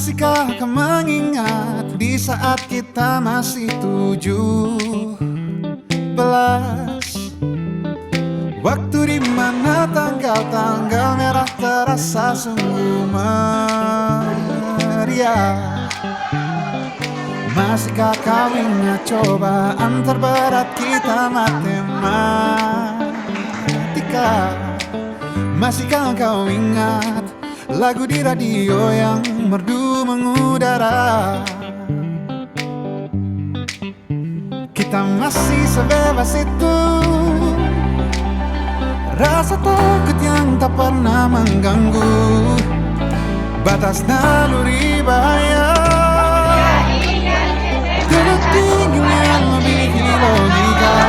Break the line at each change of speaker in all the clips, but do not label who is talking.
Masihkah kau mengingat di saat kita masih 17? Waktu di mana tanggal-tanggal merah terasa sungguh meriah. Masihkah kau ingat cobaan terberat kita matematika? Masihkah kau ingat lagu di radio yang merdu mengudara? Kita masih sebebas itu, rasa takut yang tak pernah mengganggu batas naluri bahaya. Duduk dingin yang memiliki logika.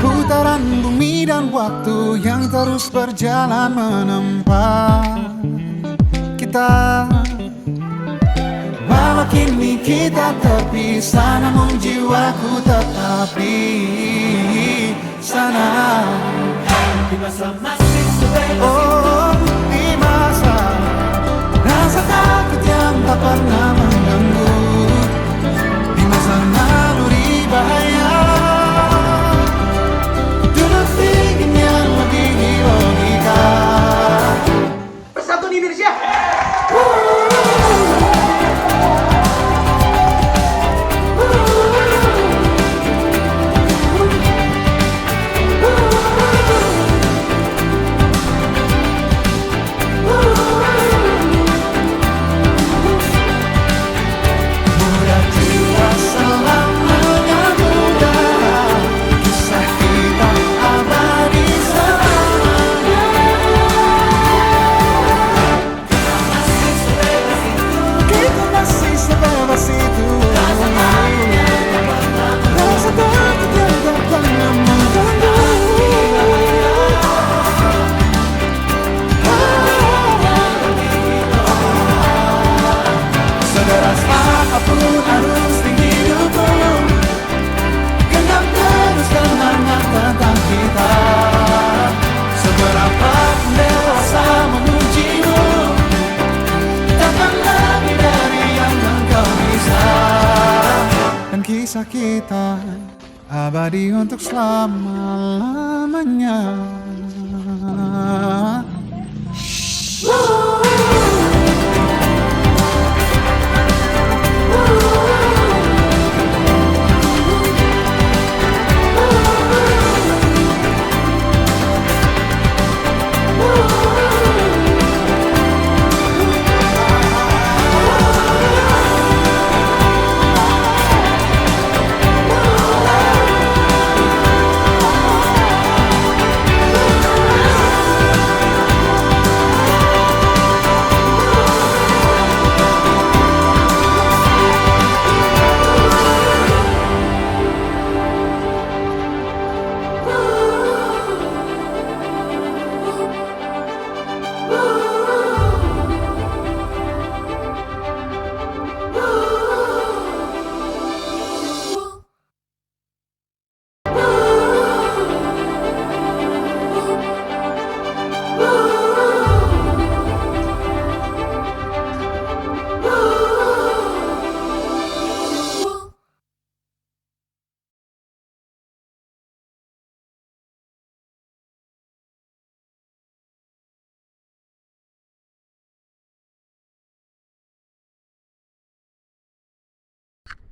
Putaran bumi dan waktu yang terus berjalan menempa kita. Walau kini kita terpisah, namun jiwaku tetap di sana. Di masa masih sebebas itu, di masa rasa takut yang tak pernah mengganggu, di masa naluri bahaya. Duduk dingin yang melebihi logika.
Persatuan Indonesia.
Muda jiwa selamanya muda, kisah kita abadi selamanya. Kita masih sebebas itu, rasa takut yang tak pernah mengganggu. Sederas apapun arus di hidupku, genggam terus kenangan tentang kita. Seberapa pun dewasa memujimu, takkan lebih dari yang engkau bisa. Dan kisah kita abadi untuk selama-lamanya.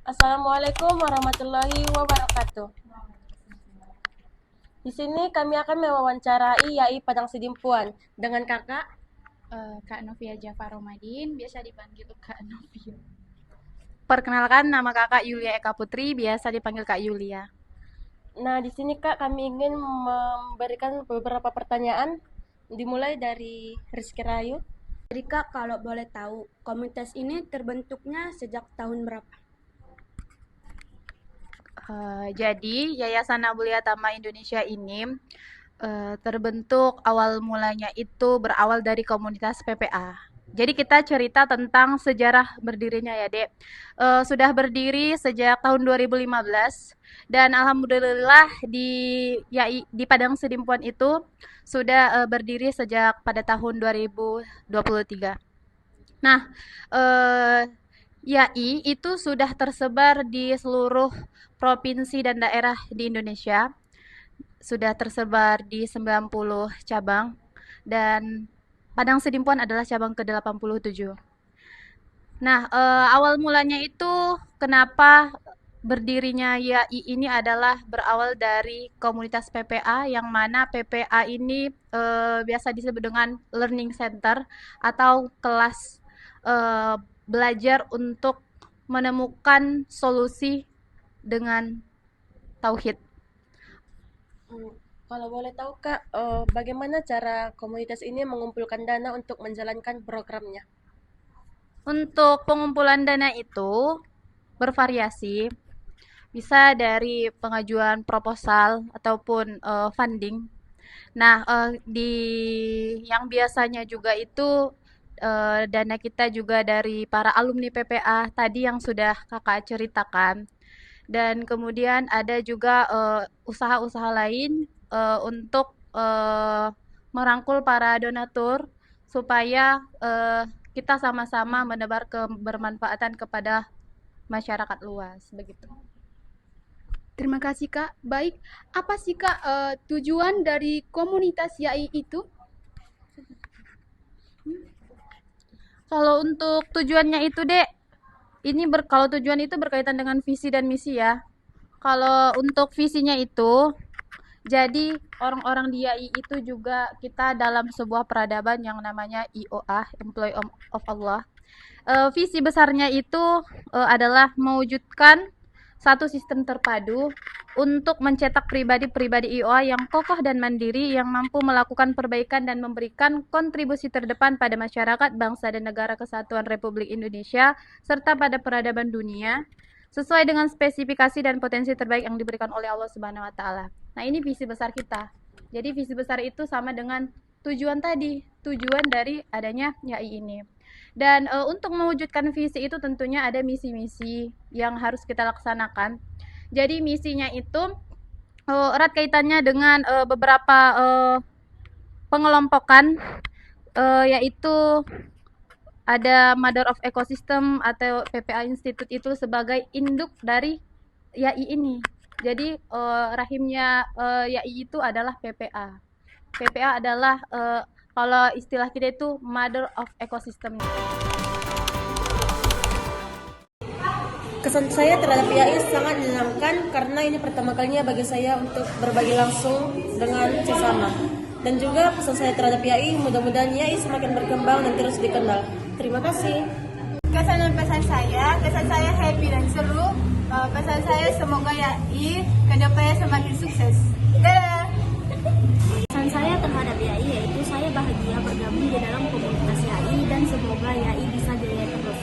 Assalamualaikum warahmatullahi wabarakatuh. Di sini kami akan mewawancarai Yai Padang Sidimpuan dengan kakak
Kak Novia Jafar Romadin, biasa dipanggil Kak Novia. Perkenalkan, nama kakak Yulia Eka Putri, biasa dipanggil Kak Yulia.
Nah, di sini Kak kami ingin memberikan beberapa pertanyaan, dimulai dari Rizky Rayu.
Jadi Kak, kalau boleh tahu, komunitas ini terbentuknya sejak tahun berapa?
Jadi Yayasan Nabulia Tama Indonesia ini Terbentuk awal mulanya itu berawal dari komunitas PPA. Jadi kita cerita tentang sejarah berdirinya ya, Dek. Sudah berdiri sejak tahun 2015 dan alhamdulillah di Padang Sidimpuan itu sudah berdiri sejak pada tahun 2023. Nah, YAI itu sudah tersebar di seluruh provinsi dan daerah di Indonesia. Sudah tersebar di 90 cabang dan Padang Sidimpuan adalah cabang ke-87. Nah, awal mulanya itu kenapa berdirinya YAI ini adalah berawal dari komunitas PPA yang mana PPA ini biasa disebut dengan learning center atau kelas belajar untuk menemukan solusi dengan tauhid.
Kalau boleh tahu Kak, bagaimana cara komunitas ini mengumpulkan dana untuk menjalankan programnya?
Untuk pengumpulan dana itu bervariasi, bisa dari pengajuan proposal ataupun funding. Nah, yang biasanya juga itu dana kita juga dari para alumni PPA tadi yang sudah Kakak ceritakan. Dan kemudian ada juga usaha-usaha lain untuk merangkul para donatur supaya kita sama-sama menebar kebermanfaatan kepada masyarakat luas begitu.
Terima kasih Kak. Baik, apa sih Kak tujuan dari komunitas YAI itu?
Kalau untuk tujuannya itu, Dek, kalau tujuan itu berkaitan dengan visi dan misi ya. Kalau untuk visinya itu, jadi orang-orang di YAI itu juga kita dalam sebuah peradaban yang namanya IOA, Employee of Allah. Visi besarnya itu adalah mewujudkan satu sistem terpadu untuk mencetak pribadi-pribadi IOA yang kokoh dan mandiri yang mampu melakukan perbaikan dan memberikan kontribusi terdepan pada masyarakat, bangsa dan negara kesatuan Republik Indonesia serta pada peradaban dunia sesuai dengan spesifikasi dan potensi terbaik yang diberikan oleh Allah Subhanahu wa taala. Nah, ini visi besar kita. Jadi visi besar itu sama dengan tujuan tadi, tujuan dari adanya YAI ini. Dan untuk mewujudkan visi itu tentunya ada misi-misi yang harus kita laksanakan. Jadi misinya itu erat kaitannya dengan beberapa pengelompokan, yaitu ada Mother of Ecosystem atau PPA Institute itu sebagai induk dari YAI ini. Jadi rahimnya YAI itu adalah PPA. PPA adalah kalau istilah kita itu Mother of Ecosystem.
Kesan saya terhadap YAI sangat menyenangkan karena ini pertama kalinya bagi saya untuk berbagi langsung dengan sesama. Dan juga pesan saya terhadap YAI, mudah-mudahan YAI semakin berkembang dan terus dikenal. Terima kasih.
Kesan dan pesan saya happy dan seru. Pesan saya semoga YAI kedepannya semakin sukses. Dadah!
Pesan saya terhadap YAI yaitu saya bahagia bergabung di dalam komunitas YAI dan semoga YAI bisa jaya terus.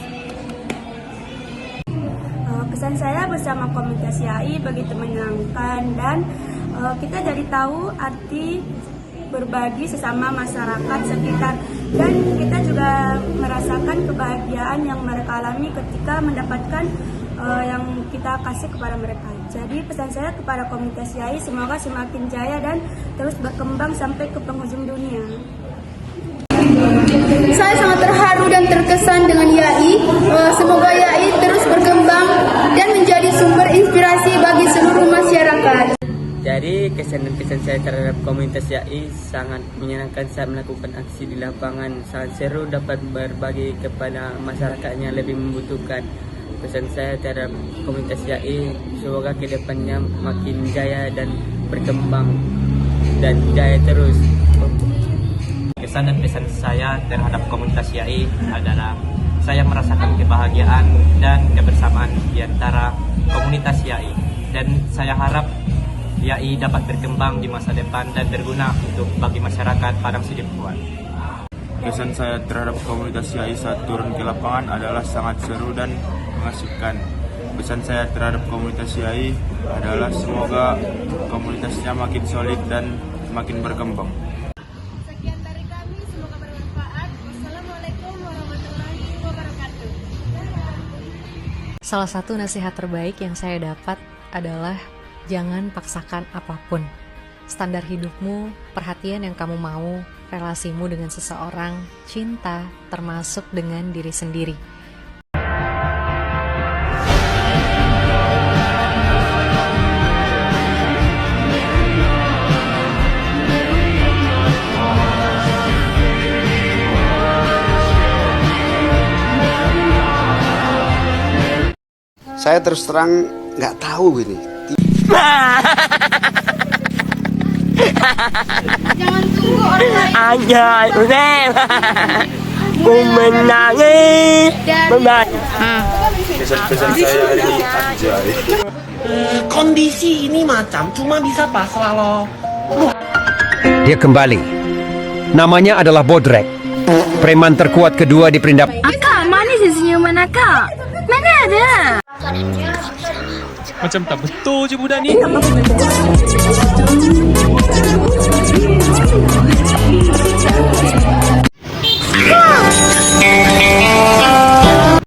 Pesan saya bersama komunitas YAI begitu menyenangkan dan kita jadi tahu arti berbagi sesama masyarakat sekitar dan kita juga merasakan kebahagiaan yang mereka alami ketika mendapatkan yang kita kasih kepada mereka. Jadi pesan saya kepada komunitas YAI semoga semakin jaya dan terus berkembang sampai ke penghujung dunia.
Saya sangat terharu dan terkesan dengan YAI. Semoga YAI terus berkembang dan menjadi sumber inspirasi bagi seluruh masyarakat.
Jadi kesan dan pesan saya terhadap komunitas YAI sangat menyenangkan saat melakukan aksi di lapangan. Sangat seru dapat berbagi kepada masyarakatnya lebih membutuhkan. Pesan saya terhadap komunitas YAI semoga kedepannya makin jaya dan berkembang dan jaya terus.
Kesan dan pesan saya terhadap komunitas YAI adalah saya merasakan kebahagiaan dan kebersamaan di antara komunitas YAI dan saya harap YAI dapat berkembang di masa depan dan berguna untuk bagi masyarakat Padang Sidimpuan.
Kesan saya terhadap komunitas YAI saat turun ke lapangan adalah sangat seru dan mengasihkan. Pesan saya terhadap komunitas YAI adalah semoga komunitasnya makin solid dan semakin berkembang.
Sekian dari kami, semoga bermanfaat. Wassalamualaikum warahmatullahi wabarakatuh.
Salah satu nasihat terbaik yang saya dapat adalah jangan paksakan apapun. Standar hidupmu, perhatian yang kamu mau, relasimu dengan seseorang, cinta, termasuk dengan diri sendiri.
Saya terus terang nggak tahu ini.
Jangan tunggu orang lain
Anjay, ku menangis.
Pesan-pesan saya hari ini anjay.
Kondisi ini macam cuma bisa pasrah loh.
Dia kembali. Namanya adalah Bodrek, preman terkuat kedua di Perindap.
Akak, mana sih senyuman akak? Mana ada?
Macam tak betul je budak ni.